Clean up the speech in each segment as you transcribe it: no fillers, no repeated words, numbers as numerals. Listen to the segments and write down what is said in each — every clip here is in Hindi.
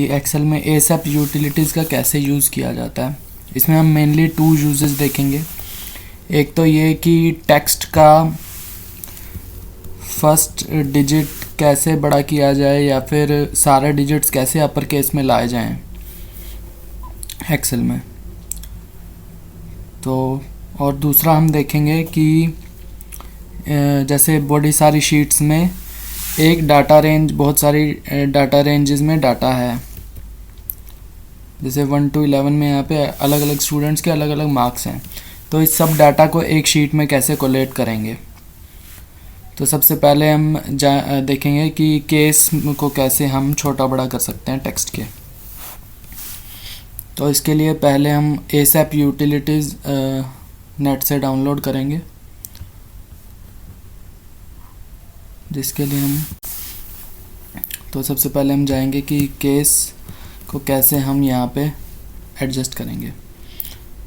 एक्सेल में एसएप यूटिलिटीज़ का कैसे यूज़ किया जाता है। इसमें हम मेनली 2 यूजेस देखेंगे। एक तो ये कि टेक्स्ट का फर्स्ट डिजिट कैसे बड़ा किया जाए या फिर सारे डिजिट्स कैसे अपर केस में लाए जाएं एक्सेल में। तो और दूसरा हम देखेंगे कि जैसे बड़ी सारी शीट्स में एक डाटा रेंज, बहुत सारी डाटा रेंजेस में डाटा है, जैसे 1 to 11 में यहाँ पे अलग अलग स्टूडेंट्स के अलग अलग मार्क्स हैं। तो इस सब डाटा को एक शीट में कैसे कोलेट करेंगे। तो सबसे पहले हम देखेंगे कि केस को कैसे हम छोटा बड़ा कर सकते हैं टेक्स्ट के। तो इसके लिए पहले हम एसएप यूटिलिटीज़ नेट से डाउनलोड करेंगे, जिसके लिए हम तो सबसे पहले हम जाएंगे कि केस को कैसे हम यहाँ पे एडजस्ट करेंगे।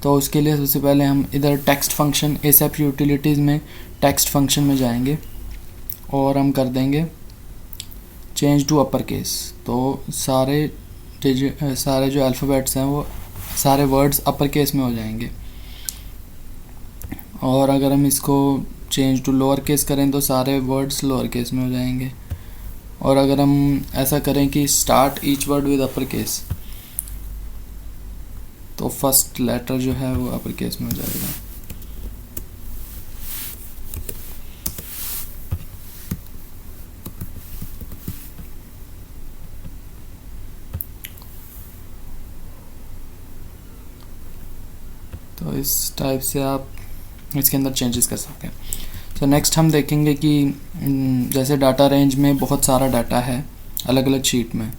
तो उसके लिए सबसे पहले हम इधर टेक्स्ट फंक्शन, एसएप यूटिलिटीज़ में टेक्स्ट फंक्शन में जाएंगे और हम कर देंगे चेंज टू अपर केस। तो सारे जो अल्फ़ाबेट्स हैं वो सारे वर्ड्स अपर केस में हो जाएंगे। और अगर हम इसको चेंज टू लोअर केस करें तो सारे वर्ड्स लोअर केस में हो जाएंगे। और अगर हम ऐसा करें कि start each word with upper case, तो फर्स्ट लेटर जो है वो अपर केस में हो जाएगा। तो इस टाइप से आप इसके अंदर चेंजेस कर सकते हैं। तो नेक्स्ट हम देखेंगे कि जैसे डाटा रेंज में बहुत सारा डाटा है अलग अलग शीट में।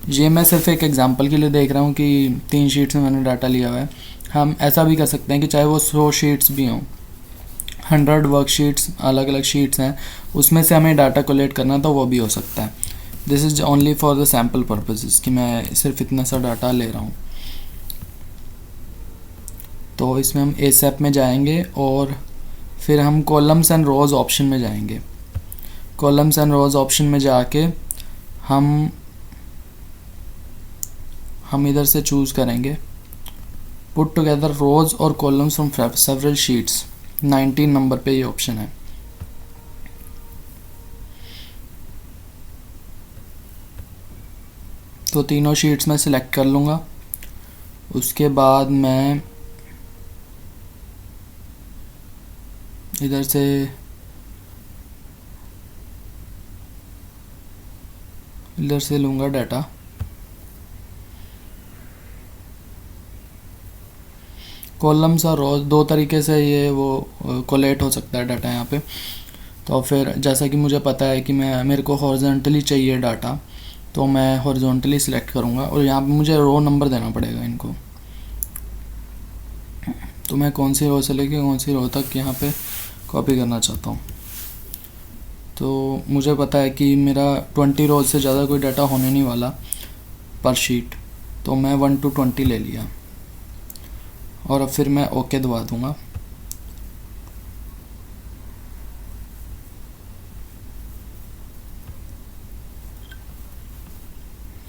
ये मैं सिर्फ एक एग्जांपल के लिए देख रहा हूँ कि 3 शीट्स में मैंने डाटा लिया हुआ है। हम ऐसा भी कर सकते हैं कि चाहे वो 100 शीट्स भी हों, 100 वर्कशीट्स अलग अलग शीट्स हैं, उसमें से हमें डाटा कोलेक्ट करना तो वो भी हो सकता है। This is only for the sample purposes कि मैं सिर्फ इतना सा डाटा ले रहा हूँ। तो इसमें हम एसएप में जाएंगे और फिर हम कॉलम्स एंड रोज़ ऑप्शन में जाएंगे। कॉलम्स एंड रोज़ ऑप्शन में जाके हम इधर से चूज़ करेंगे पुट टुगेदर रोज़ और columns from several sheets. 19 number पे ये ऑप्शन है। तो तीनों शीट्स में सिलेक्ट कर लूँगा। उसके बाद मैं इधर से लूँगा डाटा। कॉलम्स और रोज 2 तरीके से ये वो कोलेट हो सकता है डाटा यहाँ पे। तो फिर जैसा कि मुझे पता है कि मेरे को हॉरिजॉन्टली चाहिए डाटा, तो मैं हॉरिजॉन्टली सिलेक्ट करूँगा और यहाँ पे मुझे रो नंबर देना पड़ेगा इनको। तो मैं कौन सी रो से लेके कौन सी रो तक यहाँ पे कॉपी करना चाहता हूँ। तो मुझे पता है कि मेरा 20 रोज से ज़्यादा कोई डाटा होने नहीं वाला पर शीट, तो मैं 1 to 20 ले लिया और अब फिर मैं ओके दबा दूँगा।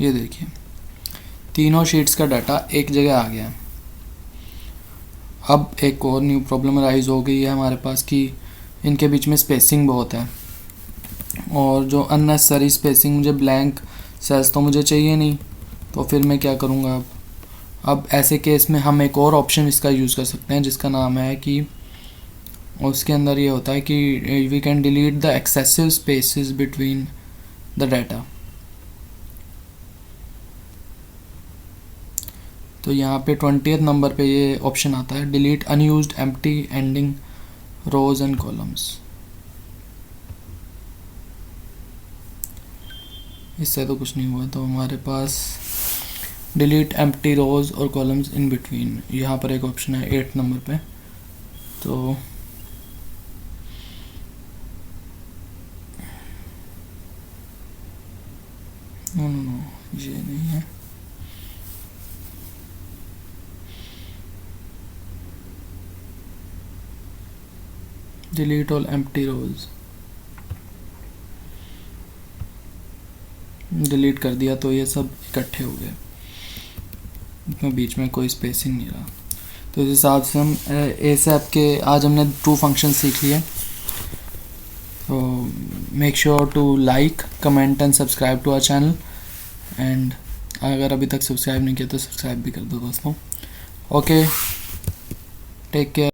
ये देखिए तीनों शीट्स का डाटा एक जगह आ गया। अब एक और न्यू प्रॉब्लम राइज हो गई है हमारे पास कि इनके बीच में स्पेसिंग बहुत है, और जो अननेसेसरी स्पेसिंग, मुझे ब्लैंक सेल्स तो मुझे चाहिए नहीं। तो फिर मैं क्या करूँगा अब ऐसे केस में हम एक और ऑप्शन इसका यूज़ कर सकते हैं जिसका नाम है कि उसके अंदर ये होता है कि we can delete the excessive spaces between the data. तो यहाँ पे 20th नंबर पे ये ऑप्शन आता है, delete unused empty ending rows and columns. इससे तो कुछ नहीं हुआ। तो हमारे पास डिलीट एम्प्टी रोज और कॉलम्स इन बिटवीन, यहाँ पर एक ऑप्शन है 8 नंबर पे। तो नो ये नहीं है। delete all empty rows, delete कर दिया तो ये सब इकट्ठे हो गए, इसमें बीच में कोई स्पेसिंग नहीं रहा। तो इस हिसाब से हम एसएप के आज हमने 2 फंक्शन सीख लिए। तो make sure to like, comment and subscribe to our channel, and अगर अभी तक सब्सक्राइब नहीं किया तो सब्सक्राइब भी कर दो दोस्तों। Okay, take care.